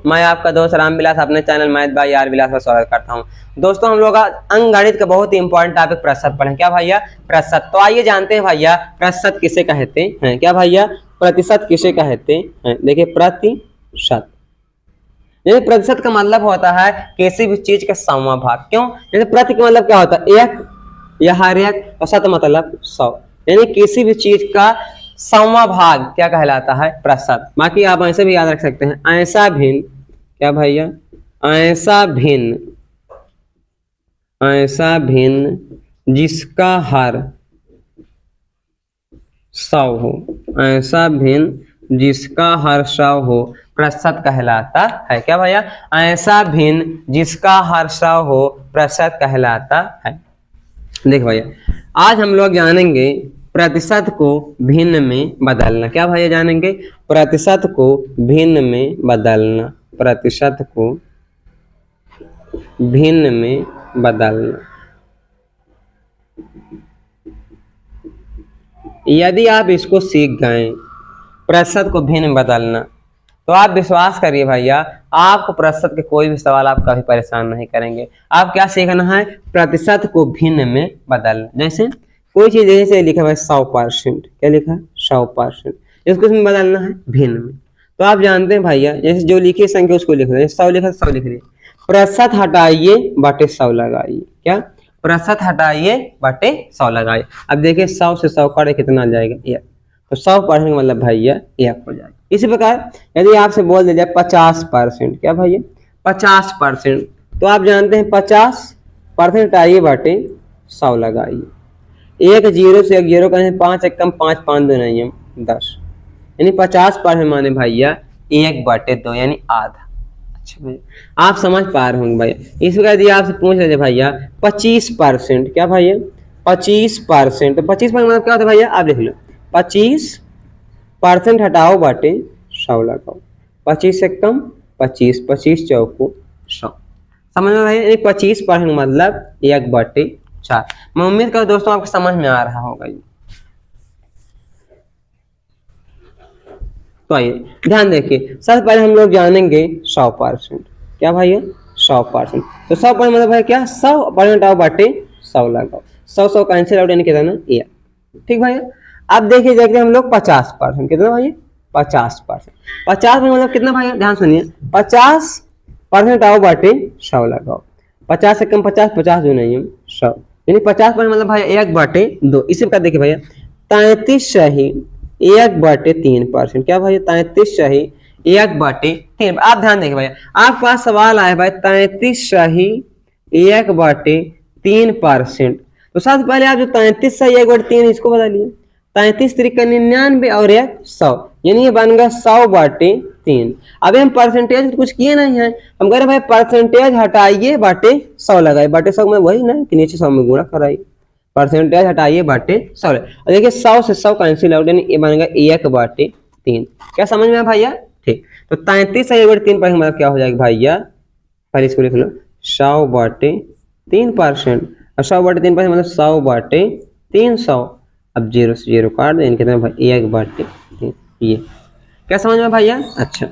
मैं आपका दोस्त रामविलास अपने चैनल मैथ बाय आर विलास में स्वागत करता हूं। दोस्तों हम लोग अंकगणित का बहुत ही इंपॉर्टेंट टॉपिक प्रतिशत पढ़े। क्या भैया? प्रतिशत। तो आइए जानते हैं भैया प्रतिशत किसे कहते हैं। क्या भैया? प्रतिशत किसे कहते हैं? देखिए प्रतिशत, जैसे प्रतिशत का मतलब होता है किसी भी चीज का 100वां भाग। क्यों? जैसे प्रति का मतलब क्या होता है? एक या हर एक, और शत मतलब 100, यानी किसी भी चीज का 100वां भाग क्या कहलाता है? प्रतिशत। बाकी आप ऐसे भी याद रख सकते हैं, ऐसा भिन्न। क्या भैया? ऐसा भिन्न, ऐसा भिन्न जिसका हर 100 हो, ऐसा भिन्न जिसका हर 100 हो प्रतिशत कहलाता है। क्या भैया? ऐसा भिन्न जिसका हर 100 हो प्रतिशत कहलाता है। देख भैया, आज हम लोग जानेंगे प्रतिशत को भिन्न में बदलना। क्या भैया जानेंगे? प्रतिशत को भिन्न में बदलना, प्रतिशत को भिन्न में बदलना। यदि आप इसको सीख गए, प्रतिशत को भिन्न में बदलना, तो आप विश्वास करिए भैया, आपको प्रतिशत के कोई भी सवाल आप कभी परेशान नहीं करेंगे। आप क्या सीखना है? प्रतिशत को भिन्न में बदलना। जैसे कोई चीज जैसे लिखा है 100%, क्या लिखा है? 100%, इसको इसमें बदलना है भिन्न में। तो आप जानते हैं भैया, जैसे जो लिखी संख्या उसको लिख रहे हैं, 100 लिखा 100 लिख रही है, प्रतिशत हटाइए बटे 100 लगाइए। क्या? प्रतिशत हटाइए बटे 100 लगाइए। अब देखिए 100 से 100 काटे कितना आ जाएगा? 1। तो 100% का मतलब भैया 1 हो जाएगा। इसी प्रकार यदि आपसे बोल दिया 50%, क्या भैया? 50%, तो आप जानते हैं 50% हटाइए बटे 100 लगाइए। 1 0 से 1 0 कहें, 5 1 5 5 2 नहीं 10, यानी 50% माने भैया 1/2 यानी आधा। अच्छा भैया, आप समझ पा रहे होंगे भैया। इस प्रकार यदि आपसे पूछ रहे भैया 25%, क्या भैया? 25%, तो 25% मतलब क्या होता है भैया? आप लिख लो, 25% हटाओ बटे 100 लगाओ। 25 से कम 25, 25 चौको 100। समझ में भाई? 25% मतलब 1/4। मैं उम्मीद करूँ दोस्तों आपको समझ में आ रहा होगा। तो आइए ध्यान देखिए, सबसे पहले हम लोग जानेंगे 100%। क्या भैया? 100%, तो 100% मतलब है क्या? 100% हटाओ बटे 100 लगाओ। 100 कैंसिल आउट यानी कितना? 1। ठीक भैया। अब देखिए देखिए हम लोग 50%, कितना भैया? 50%। 50% मतलब कितना भैया? ध्यान सुनिए, 50% हटाओ बटे 100 लगाओ। 50 से कम 50, 50 जो नहीं 100, यानी 50% मतलब भैया 1/2। इसी प्रकार देखिए भैया 33 सही 1/3%। क्या भैया? 33 सही 1/3। आप ध्यान देखिए भैया, आपके पास सवाल आया भाई 33 सही 1/3%। तो सबसे पहले आप जो 33 सही 1/3 इसको बदलिए, 33 3 99 और 1 100, यानी ये बन गया 100/3। अभी हम परसेंटेज तो कुछ किए नहीं है, हम कह रहे भाई परसेंटेज हटाइए बटे 100 लगाइए। बटे 100 में वही ना कि नीचे 100 में गुणा कराइए। परसेंटेज हटाइए बटे 100। और देखिए 100 से 100 कैंसिल आउट, यानी ये बन गया 1/3। क्या समझ में आया भैया? ठीक। तो 33 से 1/3% मतलब क्या हो जाएगा भैया? पहले इसको लिख लो, 100/3%, और 100/3% मतलब 100/300। अब 0 से 0 काट दें, कितना भाई? 1/3। ये क्या समझ में भैया? अच्छा,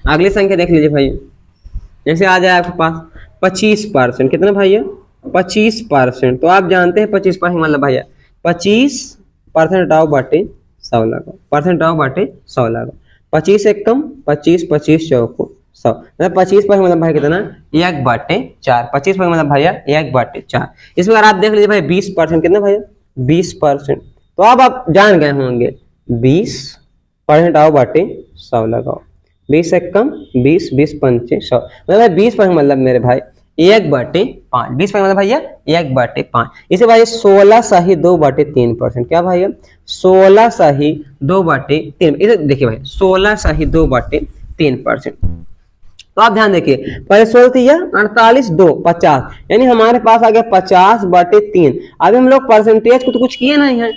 अगली संख्या देख लीजिए भैया। जैसे आ जाए आपके पास 25%, कितना भैया? 25%, तो आप जानते हैं 25% मतलब भैया 25% हटाओ बटे 100 लगाओ। परसेंट हटाओ बटे 100 लगाओ। 25 से कम 25, 25 चौको 100, मतलब 25% मतलब भाई कितना? 1/4। 25% मतलब भैया 1/4। इस प्रकार आप देख लीजिए भाई 20%, कितना भैया? 20%, तो अब आप जान गए होंगे 20% हटाओ बटे 100 लगाओ। 20 से कम 20, 20 5 100, मतलब 20% मतलब मेरे भाई 1/5। 20% मतलब भैया 1/5। इसे भाई 16 सही 2/3%। क्या भैया? 16 सही 2/3। इसे देखिए भाई 16 सही 2/3%। तो आप ध्यान देखिए, पहले 16 थी 48 2 50, यानी हमारे पास आ गया 50/3। अभी हम लोग परसेंटेज को तो कुछ किए नहीं है।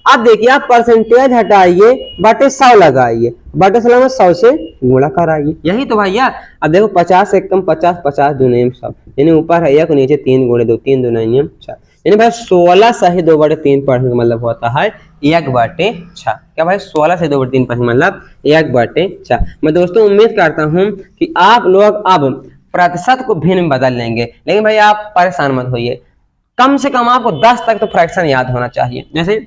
अब देखिए आप परसेंटेज हटाइए बटे 100 लगाइए। बटे 100 में 100 से गुणा कराइए, यही तो भैया। अब देखो 50 से कम 50, 50 2 100, यानी ऊपर है 1 नीचे 3 गुणे 2, 3 2 9 4, यानी भाई 16 सही 2/3% का मतलब होता है 1/6। क्या भाई 16 से 2/3% मतलब 1/6। मैं दोस्तों उम्मीद करता हूं कि आप लोग अब प्रतिशत को भिन्न बदल लेंगे, लेकिन भाई आप परेशान मत होइए, कम से कम आपको 10 तक तो फ्रैक्शन याद होना चाहिए। जैसे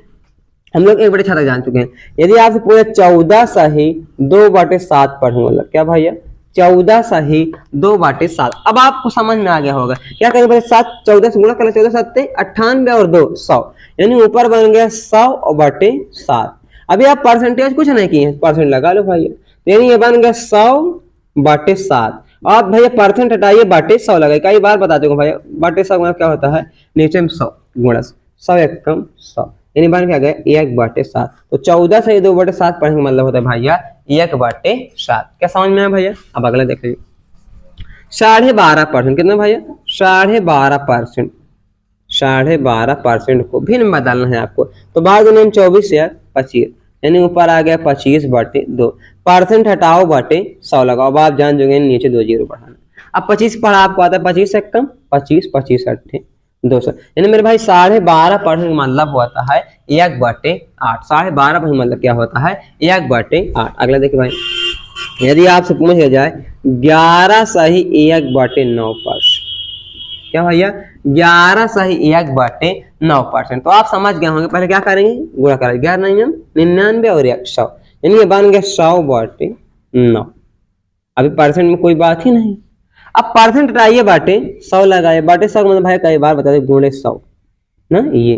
हम लोग 1/6 तक जान चुके हैं, यदि आपसे पूरे 14 सही 2/7 पढ़ेंगे मतलब क्या भैया 14 सही 2/7। अब आपको समझ में आ गया होगा क्या करेंगे भाई 7 14 से गुणा कर 14 7 98 और 2 100, यानी ऊपर बन गया 100/7। अभी आप परसेंटेज कुछ नहीं किए, परसेंट लगा लो भैया, यानी ये बन गया 100/7। आप भैया परसेंट हटाइए बाटे 100 लगाइए, कई बार बता दूंगा भैया बाटे 100 मतलब क्या होता है नीचे में 100 गुणा 100 एक कम 100, यानी बन क्या गया 1/7। तो 14 से 2/7 पढ़ने का मतलब होता है भैया 1/7। क्या समझ में आया भैया? अब अगला देख लीजिए 12.5%। कितना भैया 12.5%। 12.5% को भिन्न बदलना है आपको, तो बाद में 24 या 25, यानी ऊपर आ गया 25/2। परसेंट हटाओ बाटे 100 लगाओ, अब आप जान जोगे नीचे 2 जीरो बढ़ाना। अब 25 पढ़ा आपको आता है 25 से कम 25 25 8 200, यानी मेरे भाई 12.5% मतलब होता है 1/8। 12.5% मतलब क्या होता है 1/8। अगला देखिए भाई, यदि आपसे पूछा जाए 11 सही 1/9%, क्या भैया 11 सही 1/9%, तो आप समझ गए होंगे पहले क्या करेंगे गुणा करेंगे 11 99 और 100, यानी ये बन गया 100/9। अभी परसेंट में कोई बात ही नहीं। अब परसेंट हटाइए बाटे 100 लगाए, बाटे 100 मतलब भाई कई बार बता दे गुणे 100 ना, ये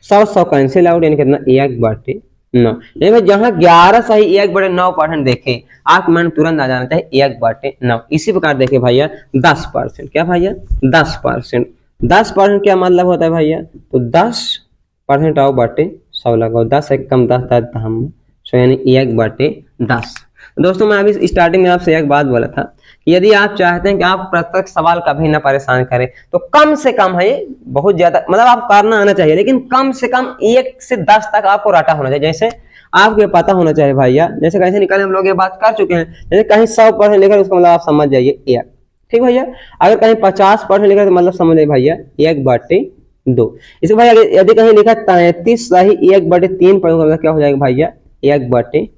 100 कैंसिल आउट, यानी कितना 1/9। यानी भाई जहां 11 सही 1/9% देखे आप मन तुरंत आ जाना चाहिए 1/9। इसी प्रकार देखिए भैया 10%। क्या भैया 10%। 10% क्या मतलब होता है भैया, तो 10% आओ बाटे 100 लगाओ, 10 एक कम 10 10 यानी 1/10। दोस्तों मैं अभी स्टार्टिंग में आपसे एक बात बोला था कि यदि आप चाहते हैं कि आप प्रत्येक सवाल कभी ना परेशान करें, तो कम से कम है बहुत ज्यादा मतलब आप करना आना चाहिए, लेकिन कम से कम 1 से 10 तक आपको रटा होना चाहिए। जैसे आपको पता होना चाहिए भैया, जैसे कैसे निकाले हम लोग ये बात कर चुके हैं, जैसे कहीं 100% लिखा उसका मतलब आप समझ जाइए 1, ठीक भैया। अगर कहीं 50% लिखा तो मतलब समझ जाइए भैया 1/2। इसे भाई यदि कहीं लिखा 33 सही 1/3 क्या हो जाएगा भैया 1/3।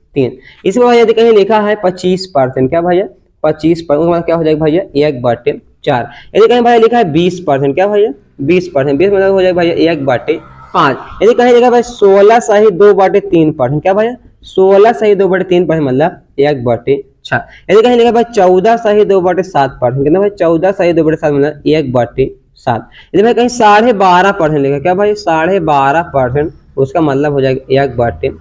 इसमें भाई यदि कहीं लिखा है 25%, क्या भैया 25% क्या हो जाएगा भैया 1/4। यदि कहीं भाई लिखा है 20%, क्या भैया 20%, 20 मतलब हो जाएगा भैया 1/5। यदि कहीं लिखा भाई 16 सही 2/3%, क्या भैया 16 सही 2/3% मतलब 1/6। यदि कहीं लिखा भाई 14 सही 2/7%, कितना भाई 14 सही 2/7 मतलब 1/7। यदि भाई कहीं 12.5% लिखा, क्या भाई 12.5%, उसका मतलब हो जाएगा 1/8।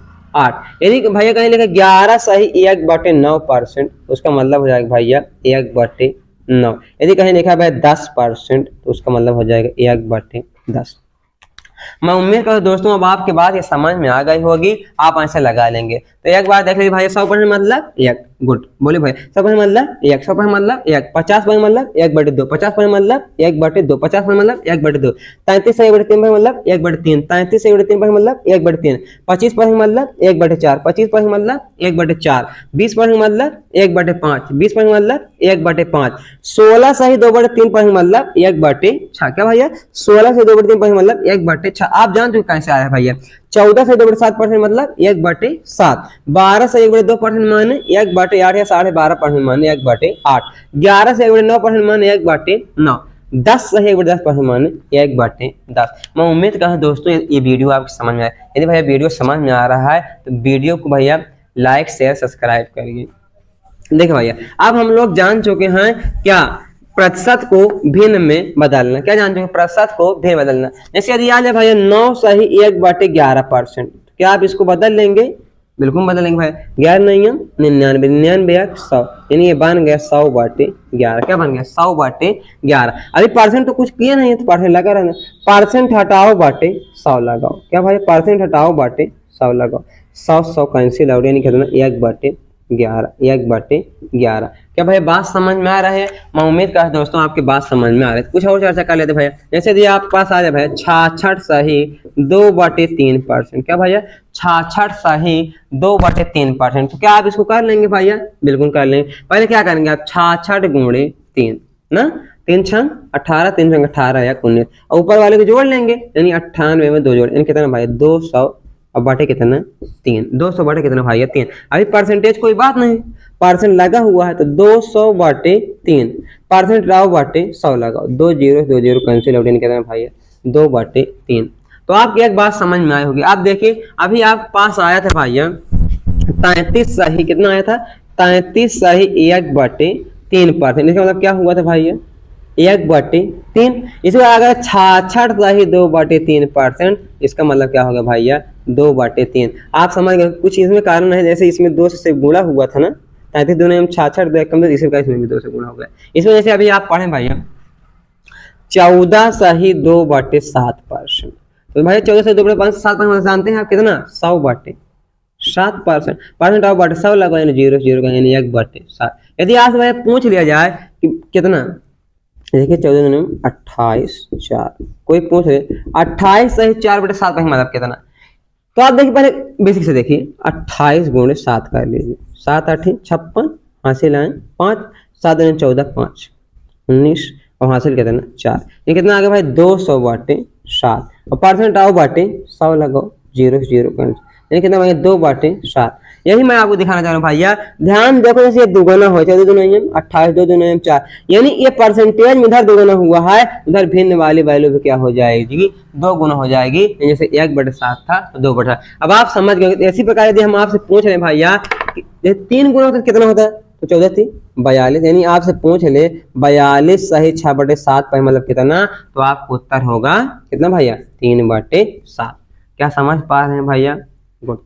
यदि भैया कहीं लिखा 11 सही 1/9%, उसका मतलब हो जाएगा भैया 1/9। यदि कहीं लिखा भाई 10%, तो उसका मतलब हो जाएगा 1/10। मैं उम्मीद करता हूं दोस्तों अब आपके बात ये समझ में आ गई होगी, आप ऐसे लगा लेंगे। तो एक बार देख लीजिए भाई 100% मतलब 1, गुड बोले भाई 100% मतलब 1, 100% मतलब 1, 50% मतलब 1/2, 50% मतलब 1/2, 50% मतलब 1/2, 33 से 1/3 मतलब 1/3, 33 से 1/3 मतलब 1/3, 25% मतलब 1/4, 25% मतलब 1/4, 20% मतलब 1/5, 20% मतलब 1/5, 16 सही 2/3 मतलब 1/6। क्या भैया 16 से 2/3 मतलब 1/6। आप जानते हो कैसे आया भैया 14 से 2/7% मतलब 1/7, 12 से 1/2% माने 1/8 या 12.5% माने 1/8, 11 से 1/9% माने 1/9, 10 से 1/10% माने 1/10। मैं उम्मीद करता हूं दोस्तों ये वीडियो आपको समझ में आए। यदि भैया वीडियो समझ में आ रहा है तो वीडियो को भैया लाइक शेयर सब्सक्राइब करिए। देखिए भैया अब हम लोग जान चुके हैं क्या प्रतिशत को भिन्न में बदलना, क्या जान चुके हैं प्रतिशत को भिन्न बदलना। जैसे यदि आ जाए भैया 9 सही 1/11%, क्या आप इसको बदल लेंगे? बिल्कुल बदल लेंगे भाई 11 नहीं 99, 99 1 100, यानी ये बन गया 100/11। क्या बन गया 100/11। अभी परसेंट तो कुछ किए नहीं है तो परसेंट लगा रहना, परसेंट हटाओ बाटे 100 लगाओ। क्या भाई परसेंट हटाओ बाटे 100 लगाओ, 100 कैंसिल आउट, यानी कितना 1/11, 1/11। क्या भाई बात समझ में आ रहा है? मैं उम्मीद करता हूं दोस्तों आपकी बात समझ में आ रही है। कुछ और चर्चा कर लेते भैया। जैसे यदि आप पास आ जाए भैया 66 सही 2/3%, क्या भैया 66 सही 2/3%, तो क्या आप इसको कर लेंगे भैया? बिल्कुल कर लेंगे। पहले क्या करेंगे आप 66 गुणे 3 ना, 3 छंग 18, 3 छंग 18 या 19, और ऊपर वाले को जोड़ लेंगे यानी 98 में 2 जोड़ यानी कितना भाई 200 और बटे कितना 3, 200 बटे कितना भाई 3। अभी परसेंटेज कोई बात नहीं, परसेंट लगा हुआ है तो 200 बटे 3, परसेंट लाओ बटे 100 लगाओ, 2 0 कैंसिल आउट यानी कितना भाई 2 बटे 3। तो आपकी एक बात समझ में आई होगी। आप देखिए अभी आप पास आया था भैया 33 सही, कितना आया था 33 सही 1 बटे 3%। इसका मतलब क्या हुआ था भाई 1 बटे 3। इसके बाद अगर 66 सही 2 बटे 3%, इसका मतलब क्या होगा भैया 2 बटे 3। आप समझ गए, कुछ इसमें कारण है, जैसे इसमें 2 से गुणा हुआ था ना 33 दोनों में 66 कम, तो इसमें भी 2 से गुणा हो गया। इसमें जैसे अभी आप पढ़े भैया 14 सही 2 बटे 7%, तो भाई 14 से 2 बटे 7% जानते हैं आप कितना 100 बटे 7%, परसेंट ऑफ बटे 100 लगा यानी 0 का यानी 1 बटे 7। यदि आज भाई पूछ लिया जाए कि कितना, देखिए 14 में 28 4, कोई पूछ ले 28 सही 4 बटे 7 का मतलब कितना, तो आप देखिए पहले बेसिक से देखिए 28 गुणे 7 कर लीजिए, 7 8 56, हासिल आए 5, 7 14 5 19 और हासिल कितना 4, ये कितना आ गया भाई 200 बटे 7, और परसेंट आओ बटे 100 लगाओ 0 यानी कितना भाई 2 बटे 7। यही मैं आपको दिखाना चाह रहा हूँ भैया, ध्यान देखो जैसे ये दुगुना हो 14 दूना 28 2 दूना 4, यानी ये परसेंटेज में इधर दुगुना हुआ है, उधर भिन्न वाली वैल्यू भी क्या हो जाएगी 2 गुना हो जाएगी, जैसे 1 बटे 7 था तो 2 बटे 7। अब आप समझ गए। इसी प्रकार यदि हम आपसे पूछ रहे हैं भैया 3 गुना होता कितना होता है, तो 14 3 42, यानी आपसे पूछ ले 42 सही 6 बटे 7 पर मतलब कितना, तो आपको उत्तर होगा कितना भैया 3 बटे 7। क्या समझ पा रहे हैं भैया? गुड।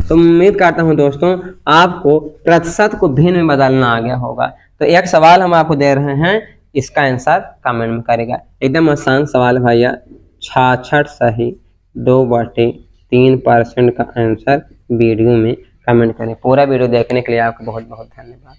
तो उम्मीद करता हूं दोस्तों आपको प्रतिशत को भिन्न में बदलना आ गया होगा। तो एक सवाल हम आपको दे रहे हैं, इसका आंसर कमेंट में करेगा। एकदम आसान सवाल भैया, 66 सही 2 बटे 3% का आंसर वीडियो में कमेंट करें। पूरा वीडियो देखने के लिए आपको बहुत बहुत धन्यवाद।